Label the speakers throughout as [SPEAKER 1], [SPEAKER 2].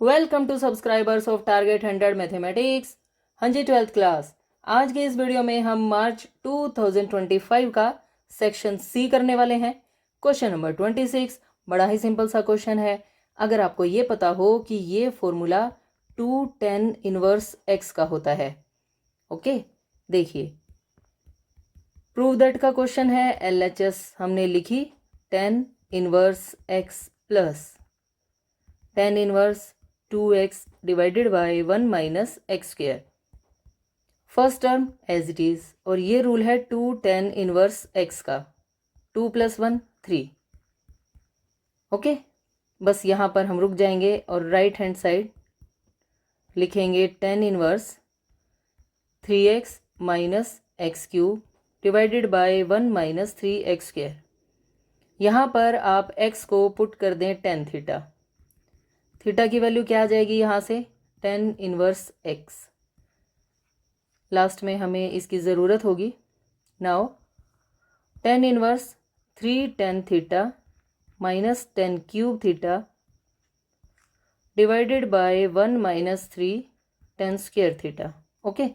[SPEAKER 1] Welcome to subscribers of target 100 mathematics. हाँ जी, 12th class. आज के इस वीडियो में हम मार्च 2025 का सेक्शन सी करने वाले हैं। क्वेश्चन नंबर 26 बड़ा ही सिंपल सा क्वेश्चन है। अगर आपको ये पता हो कि ये फॉर्मूला 2 tan इनवर्स x का होता है। ओके, देखिए प्रूव दैट का क्वेश्चन है। LHS हमने लिखी tan inverse x plus tan inverse 2x divided by 1 minus x square. First term as it is, और ये रूल है 2 tan इनवर्स x का। 2 + 1 3। ओके, बस यहाँ पर हम रुक जाएंगे और राइट हैंड साइड लिखेंगे tan inverse 3x minus x cube divided by 1 minus 3x square. यहाँ पर आप x को पुट कर दें tan थीटा। थीटा की वैल्यू क्या आ जाएगी यहाँ से? tan inverse x। लास्ट में हमें इसकी ज़रूरत होगी। Now tan inverse 3 tan theta minus tan cube theta divided by 1 minus 3 tan square theta. Okay,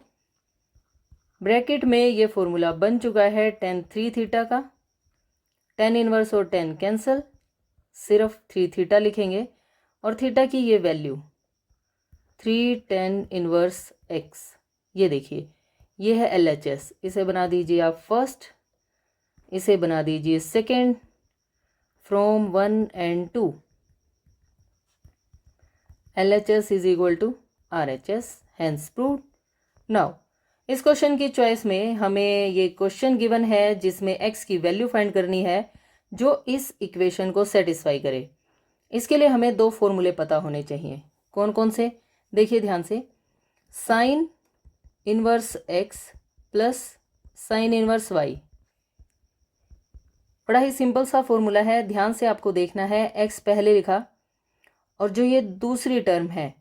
[SPEAKER 1] bracket में ये फॉर्मूला बन चुका है tan 3 थीटा का। tan इनवर्स और tan कैंसल, सिर्फ 3 थीटा लिखेंगे और थीटा की ये वैल्यू 3 tan इनवर्स x। ये देखिए, ये है LHS। इसे बना दीजिए आप फर्स्ट, इसे बना दीजिए second, from 1 and 2 LHS is equal to RHS, hence proved. Now इस क्वेश्चन की चॉइस में हमें ये क्वेश्चन गिवन है जिसमें x की वैल्यू फाइंड करनी है जो इस इक्वेशन को सेटिस्फाई करे। इसके लिए हमें दो फॉर्मूले पता होने चाहिए। कौन कौन से? देखिए ध्यान से, sine inverse x plus sine inverse y। बड़ा ही सिंपल सा फॉर्मूला है, ध्यान से आपको देखना है। x पहले लिखा और जो ये दूसरी टर्म है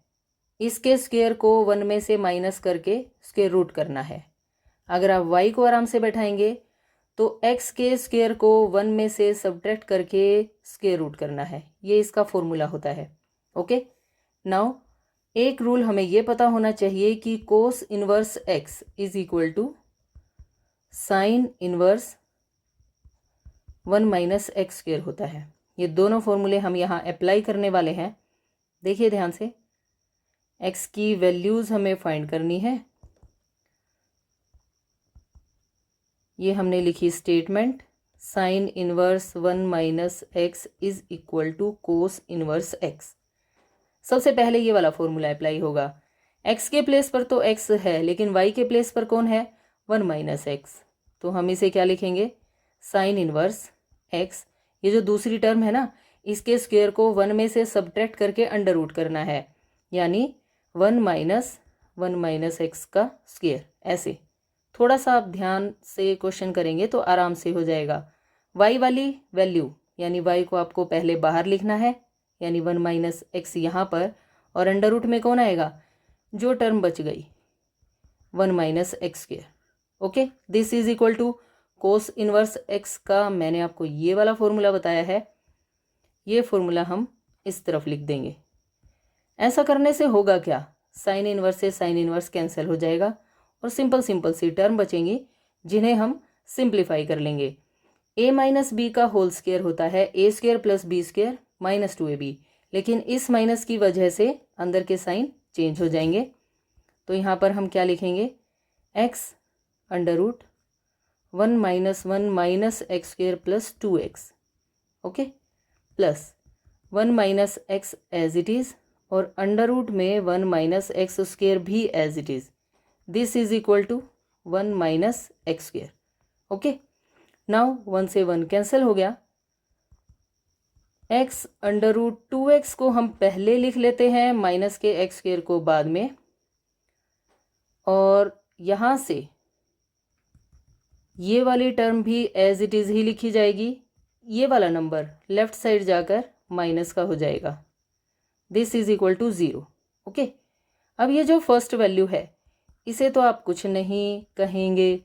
[SPEAKER 1] इसके स्क्वायर को 1 में से माइनस करके स्क्वायर रूट करना है। अगर आप y को आराम से बैठाएंगे तो x के स्क्वायर को 1 में से सब्ट्रैक्ट करके स्क्वायर रूट करना है। ये इसका फॉर्मूला होता है। ओके, नाउ एक रूल हमें ये पता होना चाहिए कि cos inverse x is equal to sine inverse 1 minus x square होता है। ये दोनों फॉर्मूले हम यहाँ अप्लाई करने वाले हैं। देखिए ध्यान से, x की वैल्यूज़ हमें फाइंड करनी है। ये हमने लिखी statement, sine inverse 1 minus x is equal to cos inverse x। सबसे पहले ये वाला फॉर्मूला अप्लाई होगा। x के प्लेस पर तो x है, लेकिन y के प्लेस पर कौन है? 1 माइनस एक्स। तो हम इसे क्या लिखेंगे? Sine inverse x। ये जो दूसरी टर्म है ना, इसके स्क्वायर को 1 में से सब्ट्रैक्ट करके अंडर रूट करना है, यानी 1 माइनस एक्स का स्क्वायर। ऐसे थोड़ा सा आप ध्यान से क्वेश्चन करेंगे तो आराम से हो जाएगा। y वाली वैल्यू यानी y को आपको पहले बाहर लिखना है, यानी 1 माइनस एक्स यहाँ पर, और अंडर रूट में कौन आएगा? जो टर्म बच गई 1 minus x square. Okay, this is equal to cos inverse x का मैंने आपको ये वाला फॉर्मूला बताया है। ये फॉर्मूला हम इस तरफ लिख देंगे। ऐसा करने से होगा क्या? साइन इनवर्स से साइन इनवर्स कैंसिल हो जाएगा और सिंपल सिंपल सी टर्म बचेंगी जिन्हें हम सिंप्लीफाई कर लेंगे। a माइनस बी का होल स्क्वायर होता है a square plus B square minus 2ab, लेकिन इस माइनस की वजह से अंदर के साइन चेंज हो जाएंगे। तो यहाँ पर हम क्या लिखेंगे? x under root 1 minus 1 minus x square plus 2x। Okay, plus 1 minus x as it is और अंडर रूट में 1 माइनस एक्स स्क्वायर भी as it is. This is equal to 1 minus x square. Okay, now 1 से 1 cancel हो गया। x under root 2x को हम पहले लिख लेते हैं, माइनस के एक्स स्क्वायर को बाद में, और यहाँ से ये वाली टर्म भी एज इट इज़ ही लिखी जाएगी। ये वाला नंबर लेफ्ट साइड जाकर माइनस का हो जाएगा। This is equal to 0। Okay, अब ये जो फर्स्ट वैल्यू है इसे तो आप कुछ नहीं कहेंगे,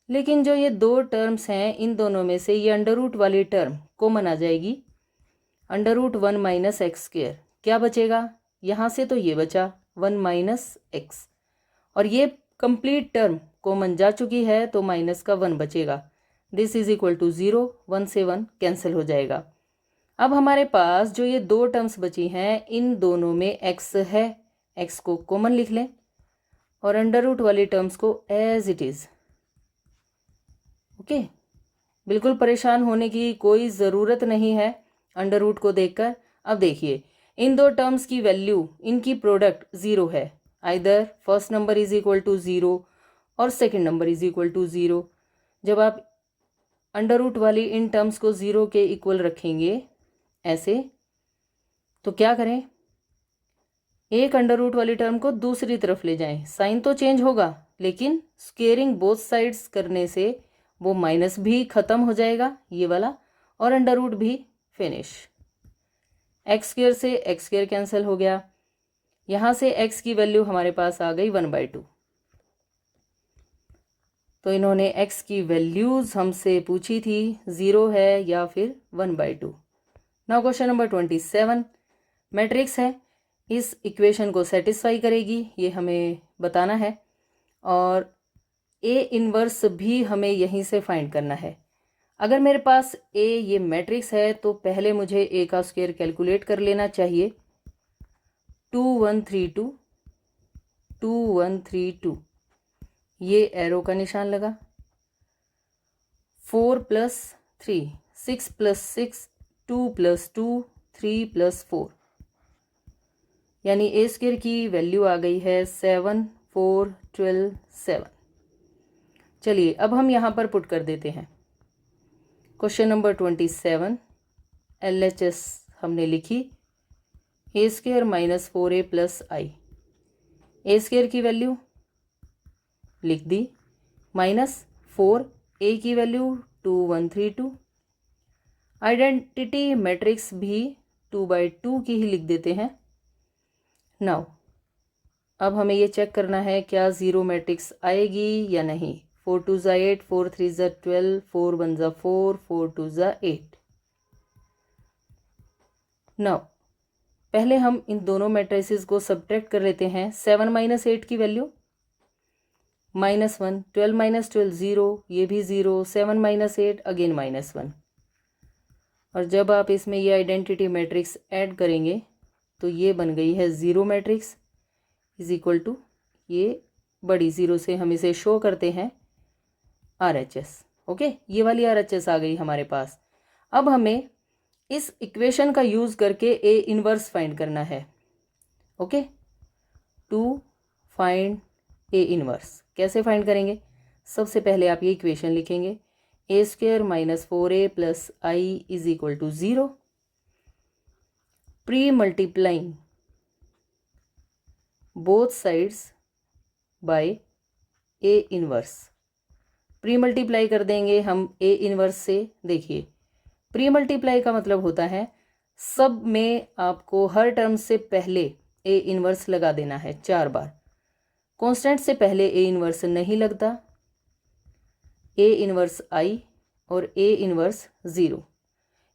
[SPEAKER 1] लेकिन जो ये दो टर्म्स हैं इन दोनों में से ये अंडर रूट वाली टर्म कॉमन आ जाएगी। Under root 1 minus x square क्या बचेगा? यहाँ से तो ये बचा 1 माइनस एक्स, और ये कंप्लीट टर्म कॉमन जा चुकी है तो माइनस का 1 बचेगा। दिस इज इक्वल टू 0, 1 से 1 कैंसिल हो जाएगा। अब हमारे पास जो ये दो टर्म्स बची हैं इन दोनों में x है, x को कॉमन लिख लें और अंडर रूट वाली टर्म्स को एज इट इज़। ओके, बिल्कुल परेशान होने की कोई ज़रूरत नहीं है अंडर रूट को देखकर। अब देखिए इन दो टर्म्स की वैल्यू, इनकी प्रोडक्ट 0 है। Either first number is equal to 0 और second number is equal to 0। जब आप अंडर रूट वाली इन टर्म्स को 0 के इक्वल रखेंगे ऐसे, तो क्या करें, एक अंडर रूट वाली टर्म को दूसरी तरफ ले जाएं। साइन तो चेंज होगा लेकिन स्क्वेयरिंग बोथ साइड्स करने से वो माइनस भी ख़त्म हो जाएगा ये वाला, और अंडर रूट भी फिनिश। एक्स स्क्वेयर से एक्स स्क्वेयर कैंसिल हो गया। यहाँ से एक्स की वैल्यू हमारे पास आ गई 1/2। तो इन्होंने एक्स की वैल्यूज़ हमसे पूछी थी, 0 है या फिर 1/2। नाउ क्वेश्चन नंबर 27, मैट्रिक्स है, इस इक्वेशन को सेटिस्फाई करेगी ये हमें बताना है, और ए इनवर्स भी हमें यहीं से फाइंड करना है। अगर मेरे पास ए ये मैट्रिक्स है तो पहले मुझे ए का स्क्वायर कैलकुलेट कर लेना चाहिए। 2 1 3 2, 2 1 3 2, ये एरो का निशान लगा। 4 + 3, 6 + 6, 2 + 2, 3 + 4, यानी ए स्क्वायर की वैल्यू आ गई है 7 4 12 7। चलिए अब हम यहाँ पर पुट कर देते हैं। क्वेश्चन नंबर 27, LHS हमने लिखी, A square minus 4a + i। A square की वैल्यू लिख दी, माइनस 4, ए की वैल्यू 2 1 3 2। आइडेंटिटी मैट्रिक्स भी 2/2 की ही लिख देते हैं। नाउ अब हमें ये चेक करना है क्या ज़ीरो मैट्रिक्स आएगी या नहीं। 4 2 = 8, 4 3 = 12, 4 1 = 4, 4 2 = 8। नाउ पहले हम इन दोनों मैट्रिसेस को सब्ट्रैक्ट कर लेते हैं। 7 - 8 की वैल्यू -1, 12 - 12 0, ये भी 0, 7 - 8 अगेन -1। और जब आप इसमें ये आइडेंटिटी मैट्रिक्स ऐड करेंगे तो ये बन गई है zero matrix is equal to, ये बड़ी ज़ीरो से हम इसे शो करते हैं RHS। ओके, ये वाली RHS आ गई हमारे पास। अब हमें इस इक्वेशन का यूज़ करके ए इनवर्स फाइंड करना है। Okay, to find A inverse कैसे फाइंड करेंगे। सबसे पहले आप ये इक्वेशन लिखेंगे, A square minus 4a + i is equal to 0। Pre multiplying both sides by A inverse. Pre multiply कर देंगे हम ए इनवर्स से। देखिए प्री मल्टीप्लाई का मतलब होता है सब में आपको हर टर्म से पहले ए इनवर्स लगा देना है 4 बार। कांस्टेंट से पहले ए इनवर्स नहीं लगता। ए इनवर्स i और ए इनवर्स 0।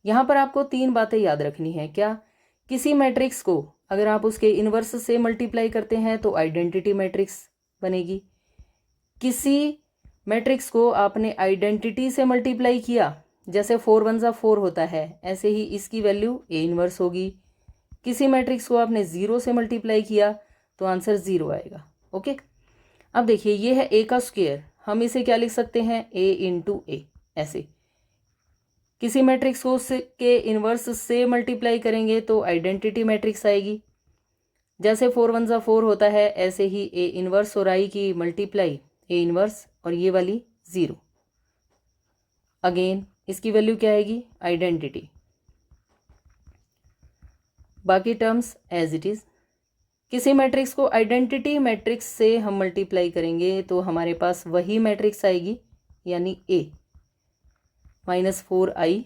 [SPEAKER 1] यहाँ पर आपको 3 बातें याद रखनी है। क्या, किसी मैट्रिक्स को अगर आप उसके इनवर्स से मल्टीप्लाई करते हैं तो आइडेंटिटी मैट्रिक्स बनेगी। किसी मैट्रिक्स को आपने आइडेंटिटी से मल्टीप्लाई किया, जैसे 4 1 = 4 होता है, ऐसे ही इसकी वैल्यू ए इनवर्स होगी। किसी मैट्रिक्स को आपने 0 से मल्टीप्लाई किया तो आंसर 0 आएगा। ओके, अब देखिए ये है ए का स्क्वायर, हम इसे क्या लिख सकते हैं, ए इंटू ए। ऐसे किसी मैट्रिक्स को के इनवर्स से मल्टीप्लाई करेंगे तो आइडेंटिटी मैट्रिक्स आएगी। जैसे 4 1 = 4 होता है, ऐसे ही ए इनवर्स और आई की मल्टीप्लाई ए इनवर्स और ये वाली 0। अगेन इसकी वैल्यू क्या आएगी, आइडेंटिटी। बाकी टर्म्स एज इट इज़। किसी मैट्रिक्स को आइडेंटिटी मैट्रिक्स से हम मल्टीप्लाई करेंगे तो हमारे पास वही मैट्रिक्स आएगी, यानी A -4i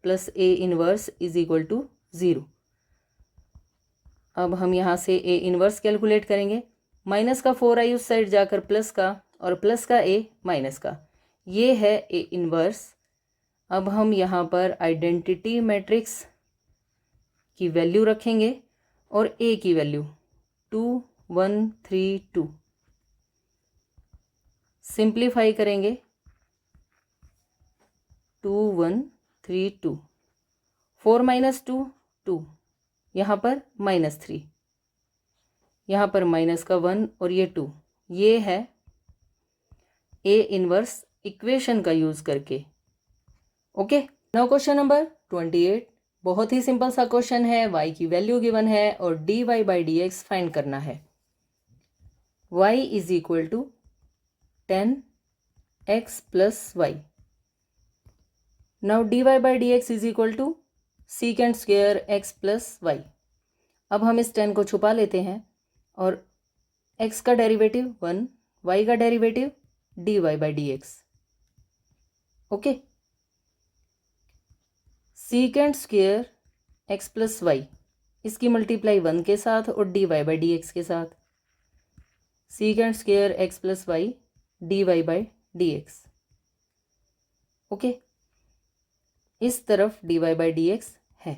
[SPEAKER 1] + A inverse is equal to 0। अब हम यहाँ से ए इनवर्स कैलकुलेट करेंगे। माइनस का 4i उस साइड जाकर प्लस का, और प्लस का ए माइनस का, ये है ए इनवर्स। अब हम यहाँ पर आइडेंटिटी मैट्रिक्स की वैल्यू रखेंगे और a की वैल्यू 2132। सिंप्लीफाई करेंगे 2132, 4 माइनस 2 2, यहाँ पर -3, यहाँ पर माइनस का 1 और ये 2, ये है ए इनवर्स इक्वेशन का यूज करके। Okay, now question number 28। बहुत ही सिंपल सा क्वेश्चन है। y की वैल्यू गिवन है और dy by D x find करना है। y is equal to 10x plus y. Now dy by D x is equal to secant square x plus y. अब हम इस 10 को छुपा लेते हैं और x का डेरिवेटिव 1, y का derivative dy by D x. Okay, secant square x plus y, इसकी मल्टीप्लाई 1 के साथ और dy बाई डी एक्स के साथ। Secant square x plus y dy by D x. Okay, इस तरफ dy बाई डी एक्स है।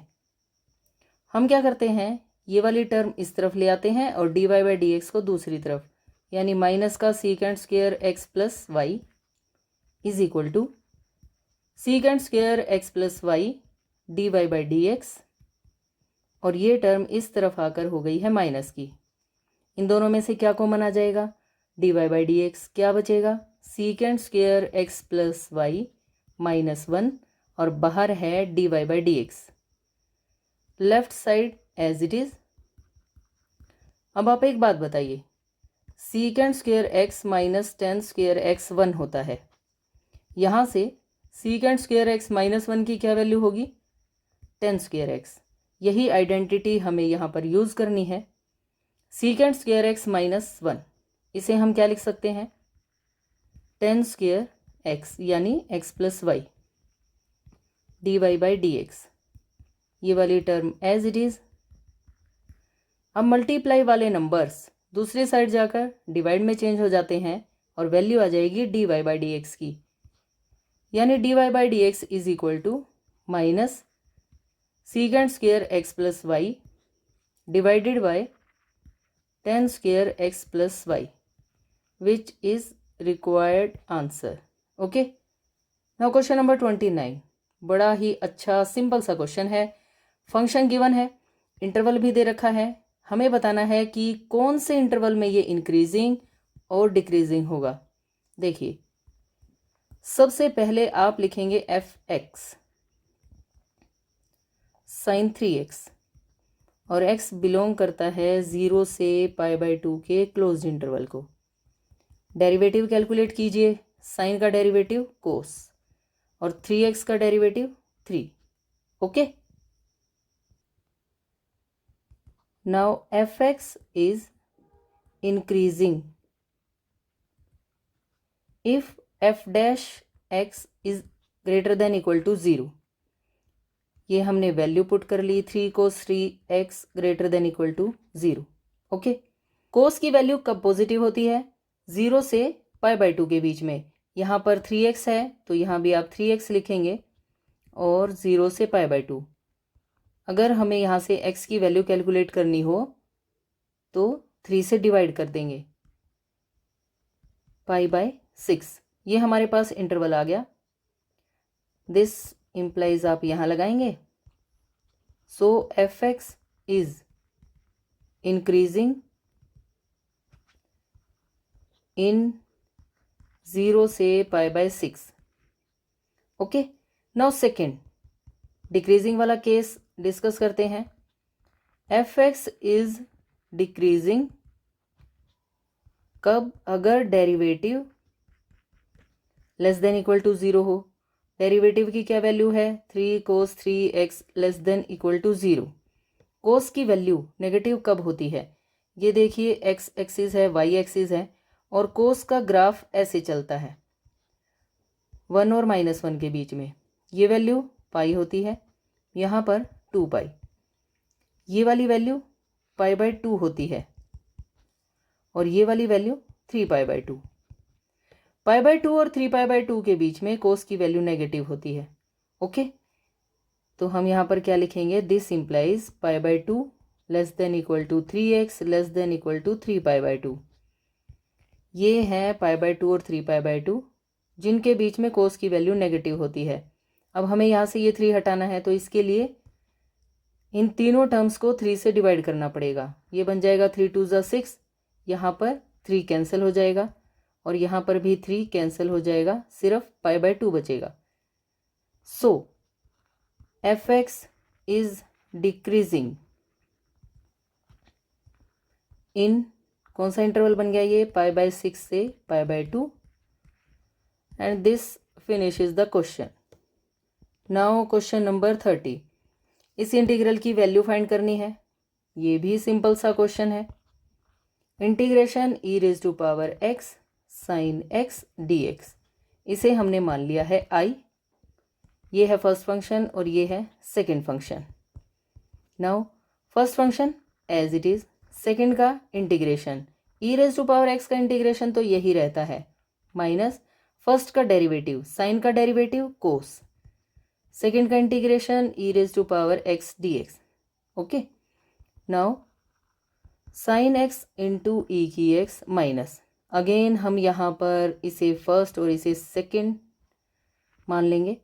[SPEAKER 1] हम क्या करते हैं, ये वाली टर्म इस तरफ ले आते हैं और dy बाई डी एक्स को दूसरी तरफ, यानी माइनस का secant square x plus y is equal to secant square x plus y dy by D x, और ये टर्म इस तरफ आकर हो गई है माइनस की। इन दोनों में से क्या कॉमन आ जाएगा, dy बाई डी एक्स, क्या बचेगा secant square x plus y -1, और बाहर है dy by D x. Left side as it is. अब आप एक बात बताइए, secant square x minus 10 square x 1 होता है। यहाँ से सीकेंड स्क्वेयर x -1 की क्या वैल्यू होगी, 10 स्क्वेयर x। यही आइडेंटिटी हमें यहाँ पर यूज़ करनी है। सीकेंड स्क्वेयर x -1, इसे हम क्या लिख सकते हैं, 10 स्क्वेयर x, यानी x plus y dy by D x. ये वाली टर्म एज इट इज। अब मल्टीप्लाई वाले नंबर्स दूसरी साइड जाकर डिवाइड में चेंज हो जाते हैं और वैल्यू आ जाएगी dy बाई डी एक्स की, यानी dy by D x is equal to minus secant square x plus y divided by 10 square x plus y, which is required answer. Okay, now question number 29। बड़ा ही अच्छा simple सा question है। Function given है, interval भी दे रखा है। हमें बताना है कि कौन से इंटरवल में ये इंक्रीजिंग और डिक्रीजिंग होगा। देखिए, सबसे पहले आप लिखेंगे f(x) sin 3x, और x बिलोंग करता है 0 से π/2 के क्लोज्ड इंटरवल को। डेरिवेटिव कैलकुलेट कीजिए। साइन का डेरिवेटिव कोस और 3x का derivative 3। Okay, now f(x) is increasing if f' is greater than equal to 0। ये हमने वैल्यू पुट कर ली, 3 cos 3x greater than equal to 0। Okay, cos की वैल्यू कब पॉजिटिव होती है, 0 से π/2 के बीच में। यहाँ पर 3x है तो यहाँ भी आप 3x लिखेंगे, और 0 से π/2। अगर हमें यहाँ से x की वैल्यू कैलकुलेट करनी हो तो 3 से डिवाइड कर देंगे, π/6। ये हमारे पास इंटरवल आ गया। दिस इम्प्लाइज आप यहाँ लगाएंगे। सो f(x) इज इंक्रीजिंग इन 0 से π/6। ओके, नाउ सेकेंड डिक्रीजिंग वाला केस डिस्कस करते हैं। f(x) इज डिक्रीजिंग कब, अगर derivative less than equal to 0 हो। डेरिवेटिव की क्या वैल्यू है, 3 cos 3x less than equal to 0। Cos की वैल्यू नेगेटिव कब होती है, ये देखिए x एक्सिस है, y एक्सिस है, और कोस का ग्राफ ऐसे चलता है 1 और -1 के बीच में। ये वैल्यू पाई होती है, यहाँ पर 2π। ये वाली वैल्यू π/2 होती है, और ये वाली वैल्यू 3π/2। π/2 और 3π/2 के बीच में कोस की वैल्यू नेगेटिव होती है। ओके, तो हम यहाँ पर क्या लिखेंगे, this implies π/2 less than equal to 3x less than equal to 3π/2। ये है π/2 और 3π/2 जिनके बीच में कोस की वैल्यू नेगेटिव होती है। अब हमें यहाँ से ये 3 हटाना है, तो इसके लिए इन तीनों टर्म्स को 3 से डिवाइड करना पड़ेगा। ये बन जाएगा 3 2 ज़ा 6, यहाँ पर 3 कैंसिल हो जाएगा और यहाँ पर भी 3 कैंसिल हो जाएगा, सिर्फ π/2 बचेगा। So fx is decreasing in, कौन सा इंटरवल बन गया ये, π/6 से π/2। And this finishes the question. Now question number 30। इस इंटीग्रल की वैल्यू फाइंड करनी है। ये भी सिंपल सा क्वेश्चन है। Integration e⁻x sin x dx, इसे हमने मान लिया है I। ये है फर्स्ट फंक्शन और ये है second function. Now first function as it is, second का इंटीग्रेशन e⁻x का इंटीग्रेशन तो यही रहता है, माइनस फर्स्ट का डेरिवेटिव साइन का डेरिवेटिव कोस, सेकंड का integration e⁻x dx। Okay, now sine x into e की x माइनस, अगेन हम यहाँ पर इसे फर्स्ट और इसे सेकंड मान लेंगे।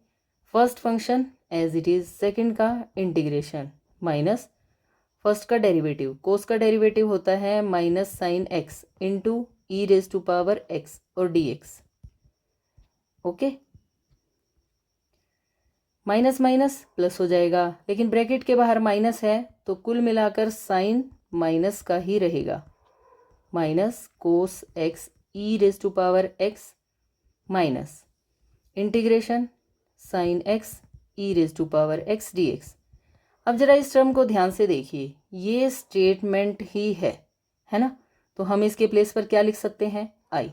[SPEAKER 1] First function as it is, second का इंटीग्रेशन माइनस फर्स्ट का डेरिवेटिव, कोस का डेरिवेटिव होता है minus sign x into e⁻x और dx। Okay, minus minus plus हो जाएगा, लेकिन ब्रैकेट के बाहर माइनस है तो कुल मिलाकर साइन माइनस का ही रहेगा, minus cos x e⁻x minus integration sine x e⁻x dx। अब जरा इस टर्म को ध्यान से देखिए, ये स्टेटमेंट ही है ना, तो हम इसके प्लेस पर क्या लिख सकते हैं, I।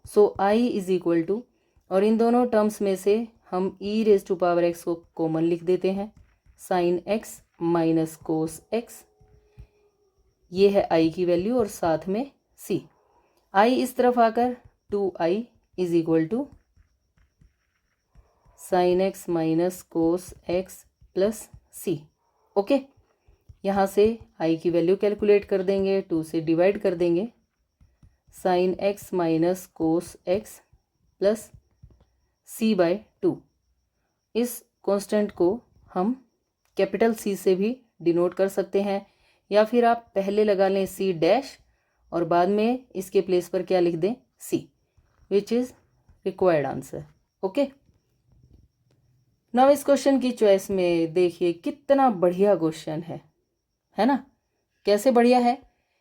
[SPEAKER 1] So I is equal to, और इन दोनों टर्म्स में से हम e⁻x को कॉमन लिख देते हैं, sine x minus cos x, ये है I की वैल्यू और साथ में c। I इस तरफ आकर 2i is equal to sine x minus cos x plus c। Okay, यहाँ से I की वैल्यू कैलकुलेट कर देंगे, 2 से डिवाइड कर देंगे, sine x minus cos x plus c/2। इस कांस्टेंट को हम कैपिटल C से भी डिनोट कर सकते हैं, या फिर आप पहले लगा लें C डैश और बाद में इसके प्लेस पर क्या लिख दें, C, which is required answer. Okay, now इस क्वेश्चन की चॉइस में देखिए कितना बढ़िया क्वेश्चन है ना, कैसे बढ़िया है।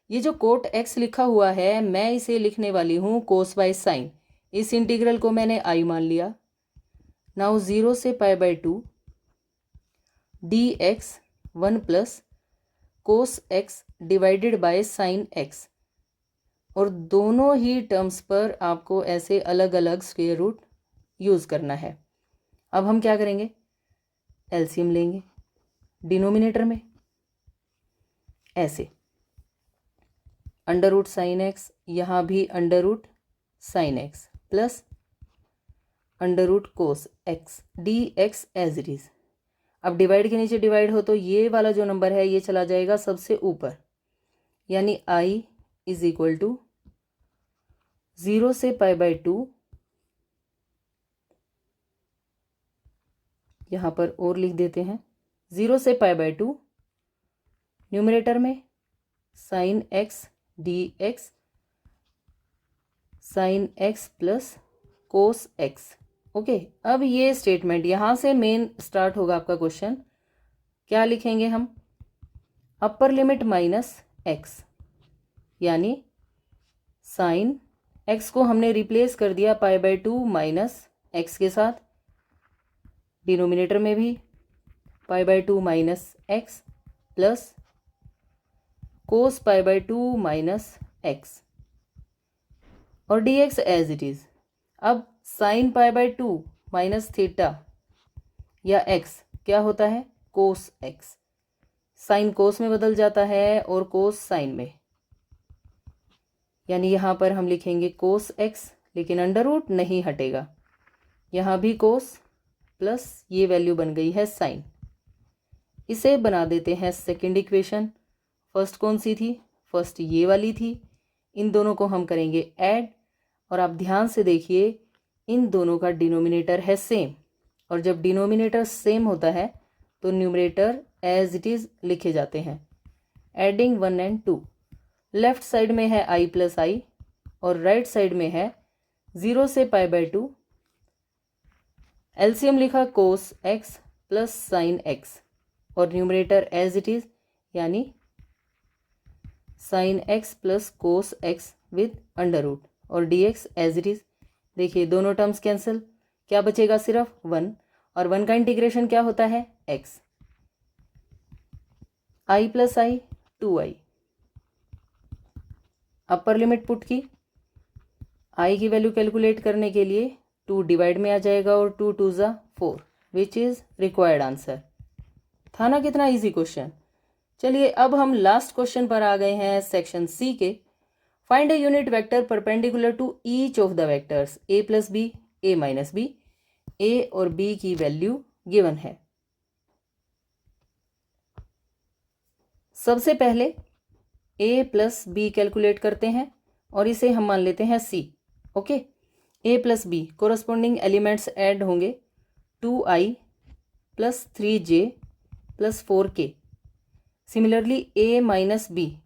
[SPEAKER 1] ये जो कोट x लिखा हुआ है, मैं इसे लिखने वाली हूँ कोस बाय साइन। इस इंटीग्रल को मैंने I मान लिया। नाउ 0 से π/2 dx 1 plus cos x divided by sine x, और दोनों ही टर्म्स पर आपको ऐसे अलग अलग स्क्वायर रूट यूज़ करना है। अब हम क्या करेंगे, एलसीएम लेंगे डिनोमिनेटर में, ऐसे अंडर रूट साइन एक्स, यहाँ भी under root sine x plus under root cos x D x as it is. अब डिवाइड के नीचे डिवाइड हो तो ये वाला जो नंबर है ये चला जाएगा सबसे ऊपर, यानी I इज इक्वल टू 0 से π/2, यहाँ पर और लिख देते हैं 0 से π/2 न्यूमरेटर में sine x D x sine x plus cos x। Okay, अब ये स्टेटमेंट यहाँ से मेन स्टार्ट होगा आपका क्वेश्चन। क्या लिखेंगे हम, अपर लिमिट माइनस x, यानी साइन x को हमने रिप्लेस कर दिया π/2 माइनस x के साथ, डिनोमिनेटर में भी π/2 minus x plus cos π/2 minus x और dx एज इट इज। अब साइन π/2 माइनस थीटा या x क्या होता है, कोस x, साइन कोस में बदल जाता है और कोस साइन में, यानी यहाँ पर हम लिखेंगे कोस x, लेकिन अंडर रूट नहीं हटेगा, यहाँ भी कोस प्लस ये वैल्यू बन गई है साइन। इसे बना देते हैं सेकंड इक्वेशन। फर्स्ट कौन सी थी? फर्स्ट ये वाली थी। इन दोनों को हम करेंगे ऐड, और आप ध्यान से देखिए इन दोनों का डिनोमिनेटर है सेम, और जब डिनोमिनेटर सेम होता है तो न्यूमरेटर एज इट इज़ लिखे जाते हैं। एडिंग 1 and 2, लेफ्ट साइड में है i प्लस आई और राइट साइड में है 0 से π/2। एलसीएम लिखा cos x plus sine x, और न्यूमरेटर एज इट इज़ यानी sine x plus cos x with under root, और dx एज इट इज़। देखिए दोनों टर्म्स कैंसिल, क्या बचेगा? सिर्फ 1, और 1 का इंटीग्रेशन क्या होता है? x। i plus I 2i, upper limit put की, i की वैल्यू कैलकुलेट करने के लिए 2 डिवाइड में आ जाएगा और 2 2 ज़ा 4, विच इज़ रिक्वायर्ड आंसर। था ना कितना इजी क्वेश्चन। चलिए अब हम लास्ट क्वेश्चन पर आ गए हैं सेक्शन सी के। Find a unit vector perpendicular to each of the vectors a plus B, a minus B. a और b की वैल्यू गिवन है। सबसे पहले a प्लस बी कैलकुलेट करते हैं और इसे हम मान लेते हैं c। Okay, a plus B corresponding elements add होंगे 2i plus 3j plus 4k। Similarly a minus B,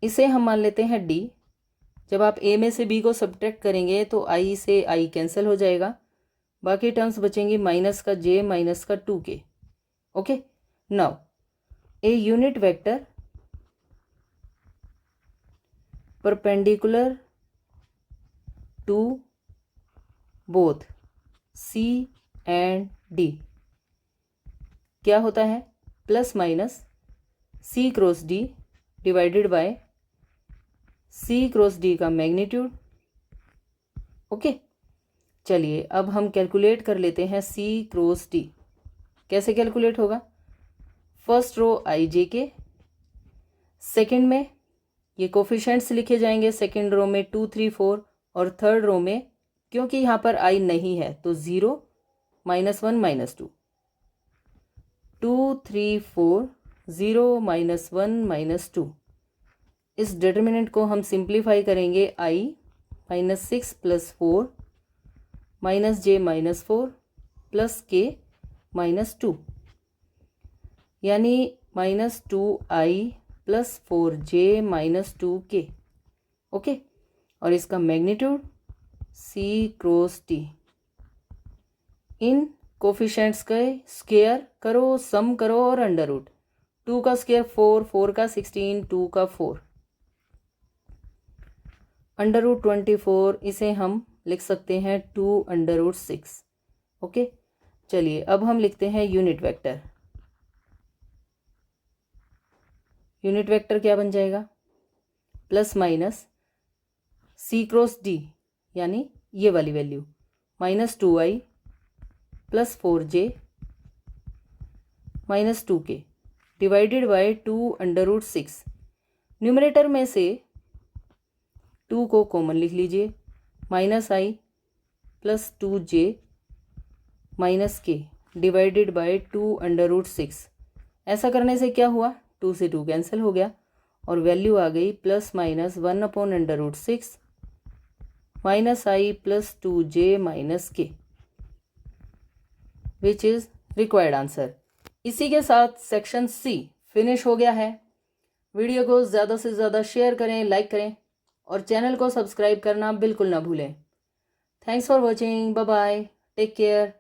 [SPEAKER 1] इसे हम मान लेते हैं d। जब आप a में से b को सब्ट्रैक्ट करेंगे तो i से i कैंसिल हो जाएगा, बाकी टर्म्स बचेंगी माइनस का j माइनस का 2k। Okay, now a unit vector perpendicular to both c and d क्या होता है? Plus minus c cross d divided by c cross d का मैग्नीट्यूड। ओके, चलिए अब हम कैलकुलेट कर लेते हैं c क्रॉस d। कैसे कैलकुलेट होगा? फर्स्ट रो i j के, सेकंड में ये कोफिशिएंट्स लिखे जाएंगे, सेकंड रो में 2 3 4, और थर्ड रो में क्योंकि यहाँ पर i नहीं है तो 0 -1 -2, 2 3 4 0 -1 -2। इस डिटर्मिनेंट को हम सिंप्लीफाई करेंगे, i -6 + 4 -j -4 प्लस k -2, यानी -2i plus 4j -2k। Okay, और इसका मैग्नीट्यूड c क्रॉस d। इन कोफिशिएंट्स के स्क्वायर करो, सम करो और अंडर रूट। 2 का स्क्वायर 4, 4 का 16, 2 का 4, अंडर रूट 24, इसे हम लिख सकते हैं 2 अंडर रूट 6। ओके, चलिए अब हम लिखते हैं यूनिट वेक्टर। यूनिट वेक्टर क्या बन जाएगा? Plus minus c cross d, यानी ये वाली value -2i plus 4j -2k divided by 2 under root 6। Numerator में से 2 को कॉमन लिख लीजिए, -i plus 2j -k divided by 2 under root 6। ऐसा करने से क्या हुआ? 2 से 2 कैंसिल हो गया और वैल्यू आ गई +-1/√6 -i plus 2j -k, which is required answer. इसी के साथ सेक्शन सी फिनिश हो गया है। वीडियो को ज़्यादा से ज़्यादा शेयर करें, लाइक करें और चैनल को सब्सक्राइब करना बिल्कुल ना भूलें। Thanks for watching, bye bye, take care.